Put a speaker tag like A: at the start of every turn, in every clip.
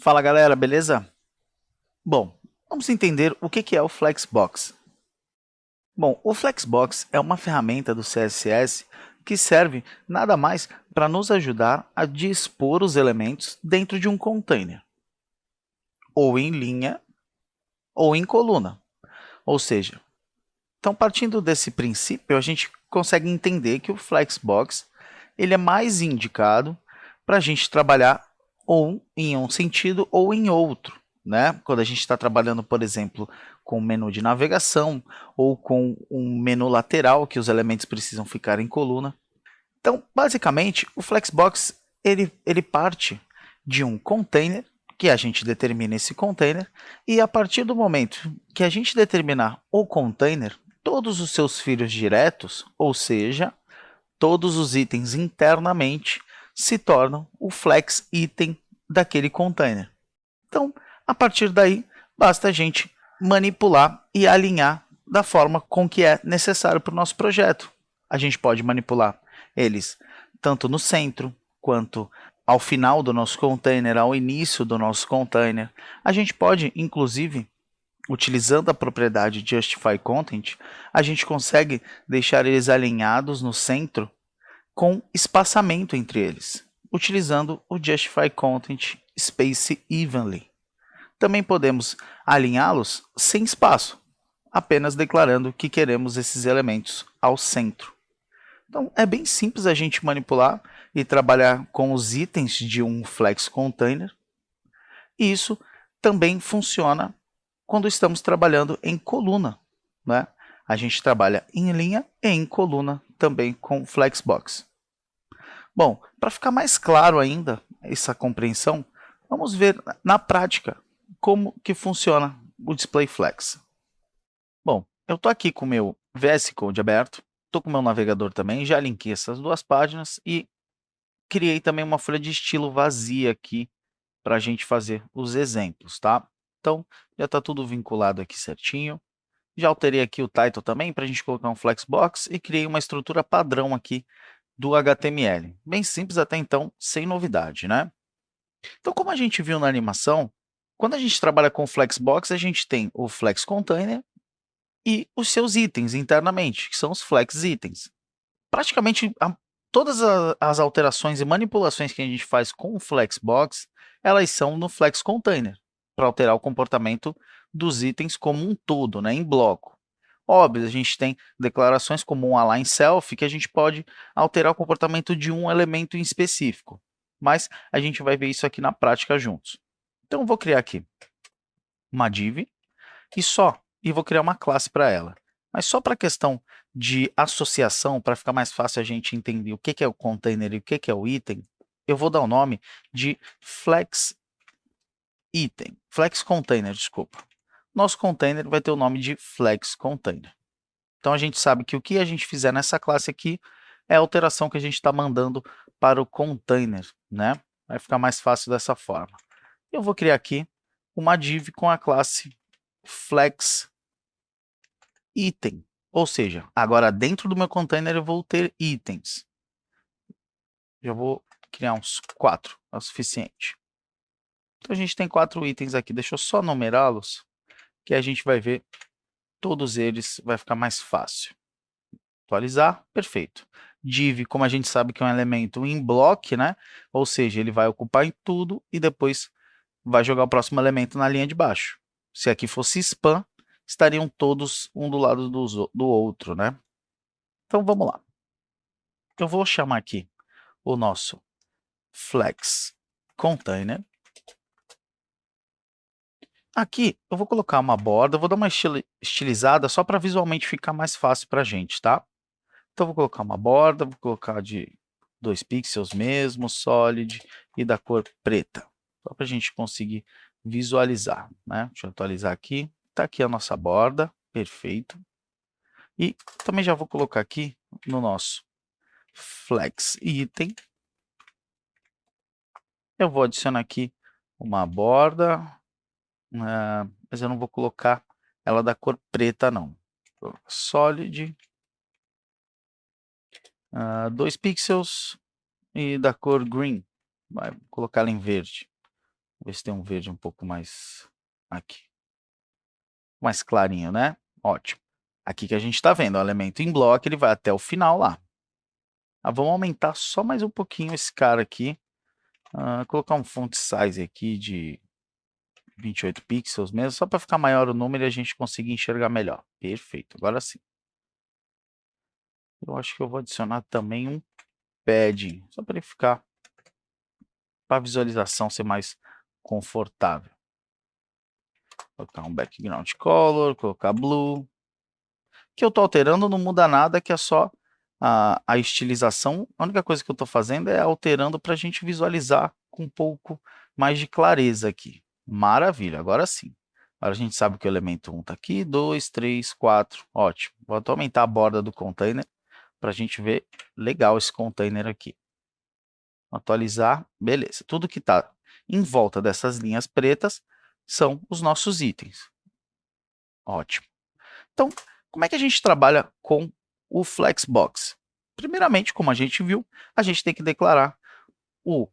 A: Fala galera, beleza? Bom, vamos entender o que é o Flexbox. Bom, o Flexbox é uma ferramenta do CSS que serve nada mais para nos ajudar a dispor os elementos dentro de um container, ou em linha, ou em coluna. Ou seja, então partindo desse princípio, a gente consegue entender que o Flexbox ele é mais indicado para a gente trabalhar ou em um sentido ou em outro, né? Quando a gente está trabalhando, por exemplo, com um menu de navegação ou com um menu lateral que os elementos precisam ficar em coluna. Então, basicamente, o Flexbox ele parte de um container que a gente determina esse container e a partir do momento que a gente determinar o container, todos os seus filhos diretos, ou seja, todos os itens internamente se tornam o flex item daquele container. Então, a partir daí, basta a gente manipular e alinhar da forma com que é necessário para o nosso projeto. A gente pode manipular eles tanto no centro, quanto ao final do nosso container, ao início do nosso container. A gente pode, inclusive, utilizando a propriedade Justify Content, a gente consegue deixar eles alinhados no centro com espaçamento entre eles, utilizando o Justify Content Space Evenly. Também podemos alinhá-los sem espaço, apenas declarando que queremos esses elementos ao centro. Então, é bem simples a gente manipular e trabalhar com os itens de um Flex Container. E isso também funciona quando estamos trabalhando em coluna, né? A gente trabalha em linha e em coluna também com Flexbox. Bom, para ficar mais claro ainda essa compreensão, vamos ver na prática como que funciona o Display Flex. Bom, eu estou aqui com o meu VS Code aberto, estou com o meu navegador também, já linkei essas duas páginas e criei também uma folha de estilo vazia aqui para a gente fazer os exemplos, tá? Então, já está tudo vinculado aqui certinho. Já alterei aqui o title também para a gente colocar um flexbox e criei uma estrutura padrão aqui do HTML. Bem simples até então, sem novidade, né? Então, como a gente viu na animação, quando a gente trabalha com Flexbox, a gente tem o Flex Container e os seus itens internamente, que são os Flex Itens. Praticamente todas as alterações e manipulações que a gente faz com o Flexbox, elas são no Flex Container, para alterar o comportamento dos itens como um todo, né, em bloco. Óbvio, a gente tem declarações como um align self, que a gente pode alterar o comportamento de um elemento em específico. Mas a gente vai ver isso aqui na prática juntos. Então, eu vou criar aqui uma div e vou criar uma classe para ela. Mas só para a questão de associação, para ficar mais fácil a gente entender o que é o container e o que é o item, eu vou dar o nome de flex item, flex container, desculpa. Nosso container vai ter o nome de flex container. Então, a gente sabe que o que a gente fizer nessa classe aqui é a alteração que a gente está mandando para o container, né? Vai ficar mais fácil dessa forma. Eu vou criar aqui uma div com a classe flex item, ou seja, agora dentro do meu container eu vou ter itens. Já vou criar uns 4, é o suficiente. Então, a gente tem 4 itens aqui, deixa eu só numerá-los, que a gente vai ver todos eles, vai ficar mais fácil. Atualizar, perfeito. Div, como a gente sabe que é um elemento em bloco, né? Ou seja, ele vai ocupar em tudo e depois vai jogar o próximo elemento na linha de baixo. Se aqui fosse span, estariam todos um do lado do outro, né? Então, vamos lá. Eu vou chamar aqui o nosso flex container. Aqui eu vou colocar uma borda, vou dar uma estilizada só para visualmente ficar mais fácil para a gente, tá? Então, vou colocar uma borda, vou colocar de 2 pixels mesmo, solid e da cor preta, só para a gente conseguir visualizar, né? Deixa eu atualizar aqui. Está aqui a nossa borda, perfeito. E também já vou colocar aqui no nosso flex item. Eu vou adicionar aqui uma borda, mas eu não vou colocar ela da cor preta, não. Solid, 2 pixels e da cor green. Vai colocar ela em verde. Vou ver se tem um verde um pouco mais aqui, mais clarinho, né? Ótimo. Aqui que a gente está vendo, o elemento em bloco, ele vai até o final lá. Vamos aumentar só mais um pouquinho esse cara aqui. Colocar um font size aqui de 28 pixels mesmo, só para ficar maior o número e a gente conseguir enxergar melhor. Perfeito, agora sim. Eu acho que eu vou adicionar também um padding, só para ele ficar, para a visualização ser mais confortável. Colocar um background color, colocar blue. O que eu estou alterando não muda nada, que é só a estilização. A única coisa que eu estou fazendo é alterando para a gente visualizar com um pouco mais de clareza aqui. Maravilha, agora sim. Agora a gente sabe que o elemento 1 está aqui, 2, 3, 4, ótimo. Vou até aumentar a borda do container para a gente ver legal esse container aqui. Atualizar, beleza. Tudo que está em volta dessas linhas pretas são os nossos itens. Ótimo. Então, como é que a gente trabalha com o Flexbox? Primeiramente, como a gente viu, a gente tem que declarar o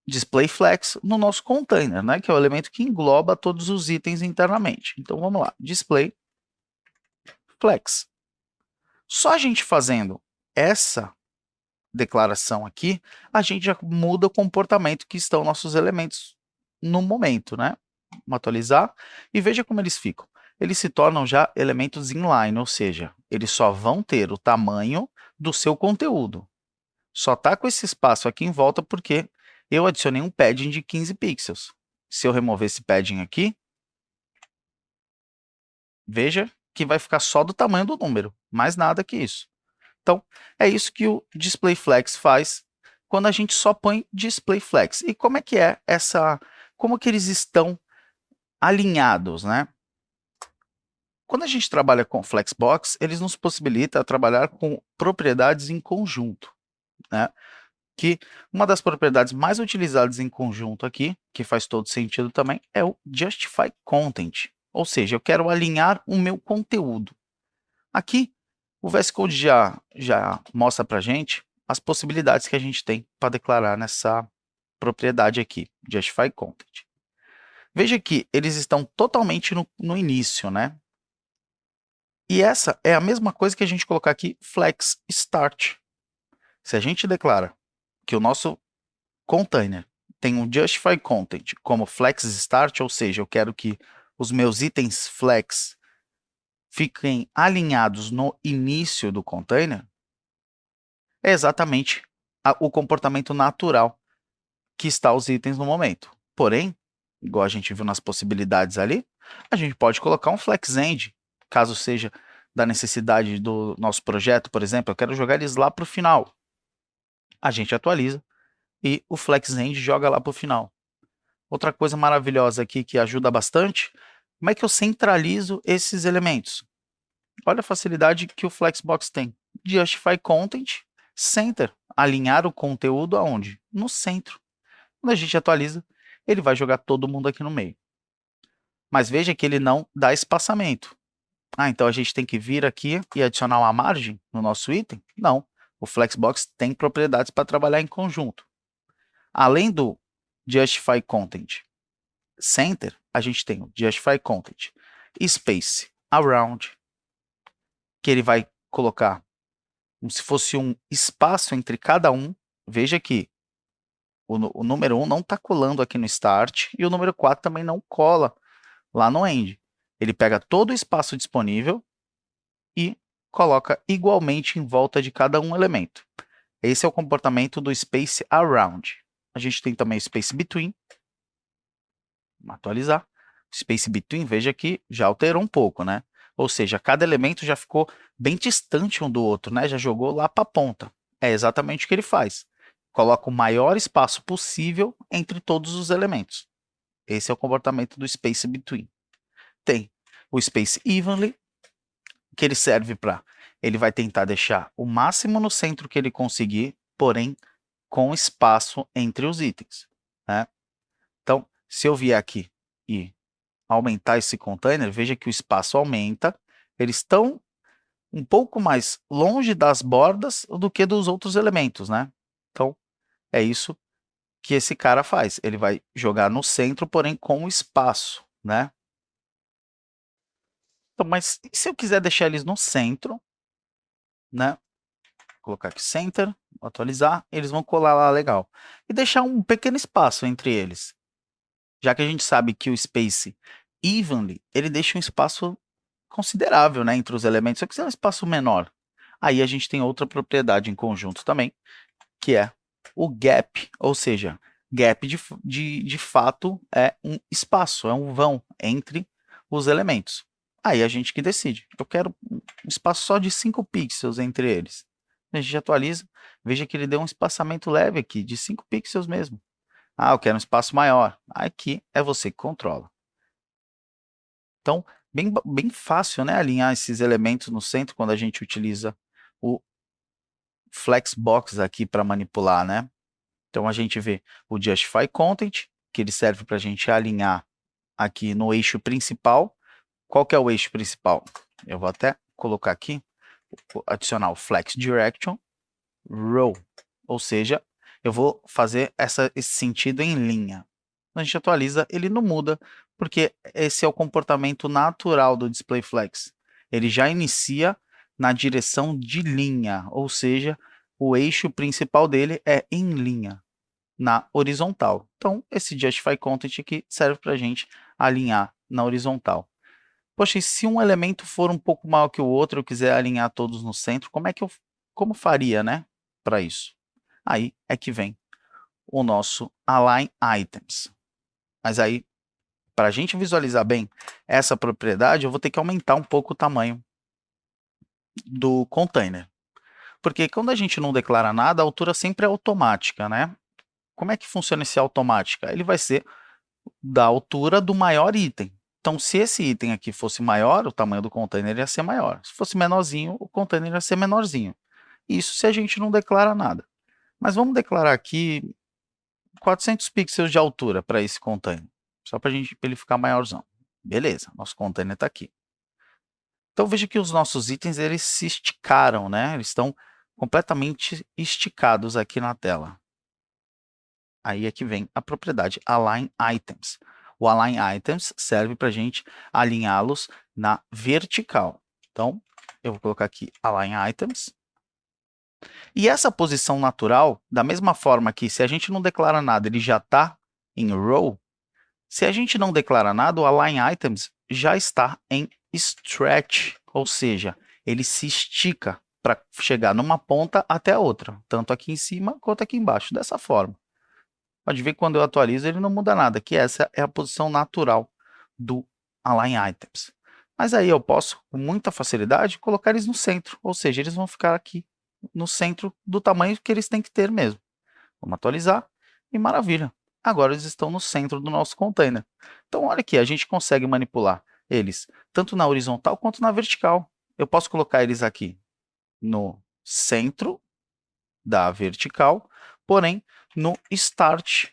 A: displayFlex no nosso container, né, que é o elemento que engloba todos os itens internamente. Então, vamos lá, displayFlex. Só a gente fazendo essa declaração aqui, a gente já muda o comportamento que estão nossos elementos no momento, né? Vamos atualizar e veja como eles ficam. Eles se tornam já elementos inline, ou seja, eles só vão ter o tamanho do seu conteúdo. Só está com esse espaço aqui em volta porque eu adicionei um padding de 15 pixels. Se eu remover esse padding aqui, veja que vai ficar só do tamanho do número, mais nada que isso. Então, é isso que o displayFlex faz quando a gente só põe displayFlex. E como é que é essa, como que eles estão alinhados, né? Quando a gente trabalha com Flexbox, eles nos possibilitam trabalhar com propriedades em conjunto, né? Que uma das propriedades mais utilizadas em conjunto aqui, que faz todo sentido também, é o Justify Content. Ou seja, eu quero alinhar o meu conteúdo. Aqui, o VS Code já mostra para a gente as possibilidades que a gente tem para declarar nessa propriedade aqui, Justify Content. Veja que eles estão totalmente no início, né? E essa é a mesma coisa que a gente colocar aqui, Flex Start. Se a gente declara que o nosso container tem um Justify Content como Flex Start, ou seja, eu quero que os meus itens Flex fiquem alinhados no início do container, é exatamente o comportamento natural que está os itens no momento. Porém, igual a gente viu nas possibilidades ali, a gente pode colocar um FlexEnd, caso seja da necessidade do nosso projeto, por exemplo, eu quero jogar eles lá para o final. A gente atualiza e o FlexEnd joga lá para o final. Outra coisa maravilhosa aqui que ajuda bastante, como é que eu centralizo esses elementos? Olha a facilidade que o Flexbox tem. Justify Content, Center, alinhar o conteúdo aonde? No centro. Quando a gente atualiza, ele vai jogar todo mundo aqui no meio. Mas veja que ele não dá espaçamento. Então a gente tem que vir aqui e adicionar uma margem no nosso item? Não. O Flexbox tem propriedades para trabalhar em conjunto. Além do Justify Content Center, a gente tem o Justify Content Space Around, que ele vai colocar como se fosse um espaço entre cada um. Veja que o número 1 não está colando aqui no Start e o número 4 também não cola lá no End. Ele pega todo o espaço disponível e coloca igualmente em volta de cada um elemento. Esse é o comportamento do Space Around. A gente tem também o Space Between. Vamos atualizar. Space Between, veja que já alterou um pouco, né? Ou seja, cada elemento já ficou bem distante um do outro, né? Já jogou lá para a ponta. É exatamente o que ele faz. Coloca o maior espaço possível entre todos os elementos. Esse é o comportamento do Space Between. Tem o Space Evenly, que ele serve para... Ele vai tentar deixar o máximo no centro que ele conseguir, porém com espaço entre os itens, né? Então, se eu vier aqui e aumentar esse container, veja que o espaço aumenta, eles estão um pouco mais longe das bordas do que dos outros elementos, né? Então, é isso que esse cara faz. Ele vai jogar no centro, porém com espaço, né? Então, mas e se eu quiser deixar eles no centro, né? Vou colocar aqui center, vou atualizar, eles vão colar lá legal. E deixar um pequeno espaço entre eles. Já que a gente sabe que o space evenly, ele deixa um espaço considerável, né, entre os elementos. Se eu quiser um espaço menor, aí a gente tem outra propriedade em conjunto também, que é o gap, ou seja, gap de fato é um espaço, é um vão entre os elementos. Aí a gente que decide. Eu quero um espaço só de 5 pixels entre eles. A gente atualiza, veja que ele deu um espaçamento leve aqui, de 5 pixels mesmo. Ah, eu quero um espaço maior. Aqui é você que controla. Então, bem fácil, né, alinhar esses elementos no centro quando a gente utiliza o Flexbox aqui para manipular, né? Então, a gente vê o Justify Content, que ele serve para a gente alinhar aqui no eixo principal. Qual que é o eixo principal? Eu vou até colocar aqui, vou adicionar o Flex Direction Row, ou seja, eu vou fazer esse sentido em linha. Quando a gente atualiza, ele não muda, porque esse é o comportamento natural do DisplayFlex. Ele já inicia na direção de linha, ou seja, o eixo principal dele é em linha, na horizontal. Então, esse Justify Content aqui serve para a gente alinhar na horizontal. Poxa, e se um elemento for um pouco maior que o outro, eu quiser alinhar todos no centro, como faria, né, para isso? Aí é que vem o nosso Align Items. Mas aí, para a gente visualizar bem essa propriedade, eu vou ter que aumentar um pouco o tamanho do container. Porque quando a gente não declara nada, a altura sempre é automática, né? Como é que funciona esse automática? Ele vai ser da altura do maior item. Então, se esse item aqui fosse maior, o tamanho do container ia ser maior. Se fosse menorzinho, o container ia ser menorzinho. Isso se a gente não declara nada. Mas vamos declarar aqui 400 pixels de altura para esse container, só para ele ficar maiorzão. Beleza, nosso container está aqui. Então veja que os nossos itens eles se esticaram, né? Eles estão completamente esticados aqui na tela. Aí é que vem a propriedade Align Items. O Align Items serve para a gente alinhá-los na vertical. Então, eu vou colocar aqui Align Items. E essa posição natural, da mesma forma que se a gente não declara nada, ele já está em row, se a gente não declara nada, o Align Items já está em stretch, ou seja, ele se estica para chegar numa ponta até a outra, tanto aqui em cima quanto aqui embaixo, dessa forma. Pode ver que quando eu atualizo ele não muda nada, que essa é a posição natural do Align Items. Mas aí eu posso, com muita facilidade, colocar eles no centro, ou seja, eles vão ficar aqui no centro do tamanho que eles têm que ter mesmo. Vamos atualizar e maravilha. Agora eles estão no centro do nosso container. Então olha aqui, a gente consegue manipular eles tanto na horizontal quanto na vertical. Eu posso colocar eles aqui no centro da vertical, porém no start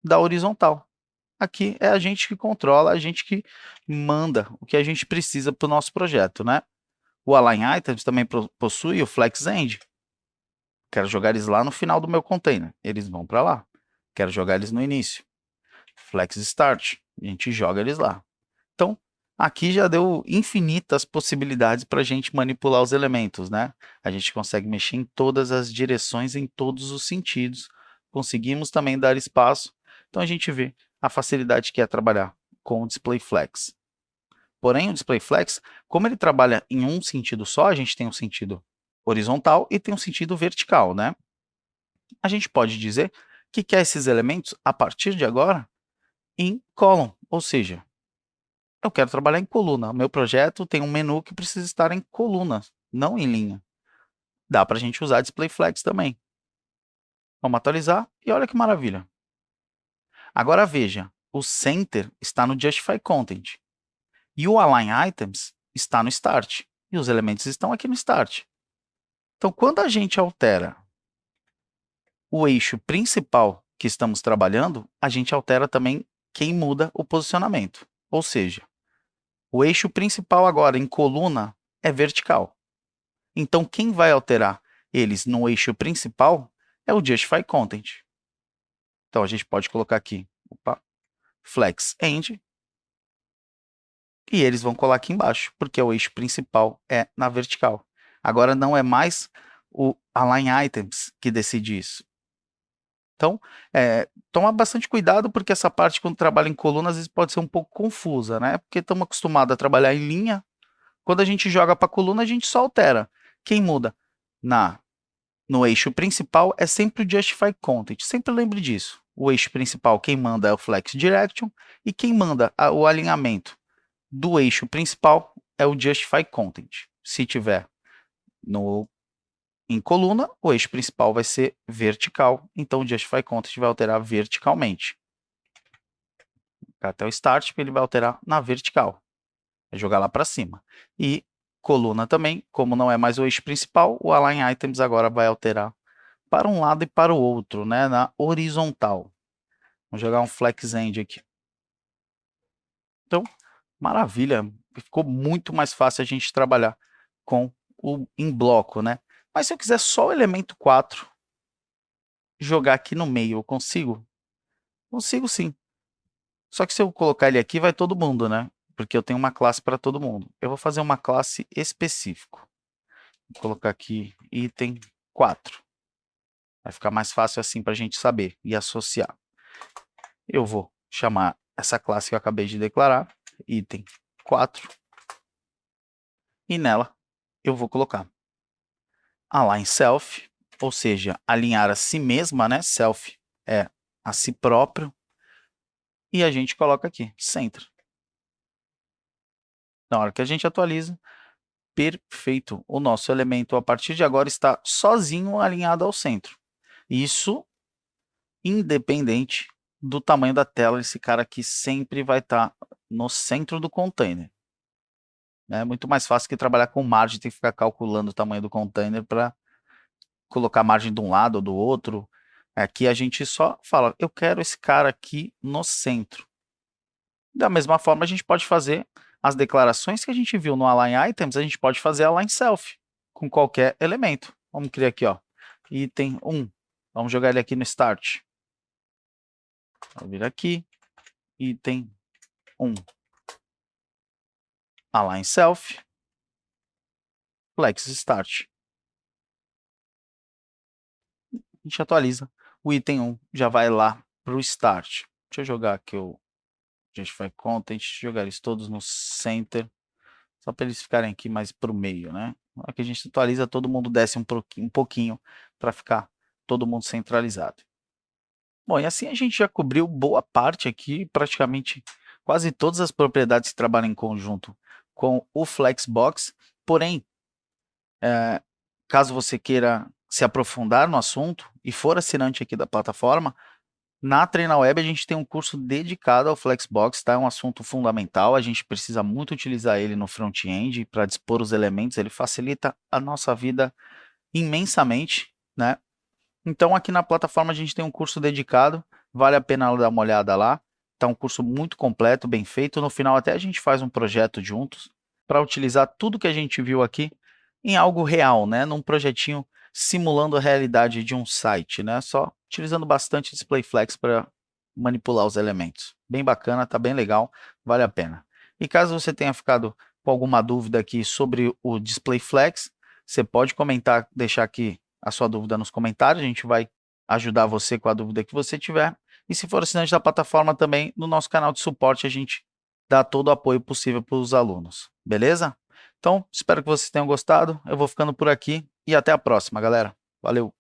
A: da horizontal. Aqui é a gente que controla, a gente que manda o que a gente precisa para o nosso projeto, né? O Align Items também possui o Flex End. Quero jogar eles lá no final do meu container. Eles vão para lá. Quero jogar eles no início. Flex Start. A gente joga eles lá. Então, aqui já deu infinitas possibilidades para a gente manipular os elementos, né? A gente consegue mexer em todas as direções, em todos os sentidos. Conseguimos também dar espaço. Então, a gente vê a facilidade que é trabalhar com o DisplayFlex. Porém, o DisplayFlex, como ele trabalha em um sentido só, a gente tem um sentido horizontal e tem um sentido vertical, né? A gente pode dizer que quer esses elementos, a partir de agora, em column, ou seja, eu quero trabalhar em coluna. Meu projeto tem um menu que precisa estar em coluna, não em linha. Dá para a gente usar DisplayFlex também. Vamos atualizar e olha que maravilha. Agora veja, o Center está no Justify Content e o Align Items está no Start. E os elementos estão aqui no Start. Então, quando a gente altera o eixo principal que estamos trabalhando, a gente altera também quem muda o posicionamento. Ou seja, o eixo principal agora em coluna é vertical. Então, quem vai alterar eles no eixo principal é o Justify Content. Então, a gente pode colocar aqui, flex end, e eles vão colar aqui embaixo, porque o eixo principal é na vertical. Agora, não é mais o align items que decide isso. Então, toma bastante cuidado, porque essa parte, quando trabalha em coluna, às vezes pode ser um pouco confusa, né? Porque estamos acostumados a trabalhar em linha. Quando a gente joga para a coluna, a gente só altera. Quem muda no eixo principal é sempre o Justify Content. Sempre lembre disso. O eixo principal, quem manda é o Flex Direction, e quem manda o alinhamento do eixo principal é o Justify Content. Se tiver em coluna, o eixo principal vai ser vertical, então o Justify Content vai alterar verticalmente. Até o Start, ele vai alterar na vertical, vai jogar lá para cima. E coluna também, como não é mais o eixo principal, o Align Items agora vai alterar para um lado e para o outro, né, na horizontal. Vamos jogar um Flex End aqui. Então, maravilha, ficou muito mais fácil a gente trabalhar em bloco, né? Mas se eu quiser só o elemento 4, jogar aqui no meio, eu consigo? Consigo sim. Só que se eu colocar ele aqui, vai todo mundo, né? Porque eu tenho uma classe para todo mundo. Eu vou fazer uma classe específico. Vou colocar aqui item 4. Vai ficar mais fácil assim para a gente saber e associar. Eu vou chamar essa classe que eu acabei de declarar, item 4. E nela eu vou colocar align self, ou seja, alinhar a si mesma, né? Self é a si próprio. E a gente coloca aqui, center. Na hora que a gente atualiza, perfeito. O nosso elemento, a partir de agora, está sozinho alinhado ao centro. Isso independente do tamanho da tela. Esse cara aqui sempre vai estar no centro do container. É muito mais fácil que trabalhar com margem, ter que ficar calculando o tamanho do container para colocar margem de um lado ou do outro. Aqui a gente só fala, eu quero esse cara aqui no centro. Da mesma forma, a gente pode fazer as declarações que a gente viu no Align Items, a gente pode fazer Align Self com qualquer elemento. Vamos criar aqui, ó, item 1. Vamos jogar ele aqui no Start. Vou vir aqui, item 1. Align Self, Flex Start. A gente atualiza. O item 1 já vai lá para o Start. Deixa eu jogar aqui o Justify Content, jogar eles todos no Center, só para eles ficarem aqui mais para o meio, né? Na hora que a gente atualiza, todo mundo desce um pouquinho para ficar todo mundo centralizado. Bom, e assim a gente já cobriu boa parte aqui, praticamente quase todas as propriedades que trabalham em conjunto com o Flexbox. Porém, caso você queira se aprofundar no assunto e for assinante aqui da plataforma, na TreinaWeb a gente tem um curso dedicado ao Flexbox, tá? É um assunto fundamental, a gente precisa muito utilizar ele no front-end para dispor os elementos, ele facilita a nossa vida imensamente, né? Então aqui na plataforma a gente tem um curso dedicado, vale a pena dar uma olhada lá, tá um curso muito completo, bem feito, no final até a gente faz um projeto juntos para utilizar tudo que a gente viu aqui em algo real, né? Num projetinho simulando a realidade de um site, né? Só utilizando bastante DisplayFlex para manipular os elementos. Bem bacana, tá bem legal, vale a pena. E caso você tenha ficado com alguma dúvida aqui sobre o DisplayFlex, você pode comentar, deixar aqui a sua dúvida nos comentários, a gente vai ajudar você com a dúvida que você tiver. E se for assinante da plataforma também, no nosso canal de suporte a gente dá todo o apoio possível para os alunos, beleza? Então, espero que vocês tenham gostado, eu vou ficando por aqui e até a próxima, galera. Valeu!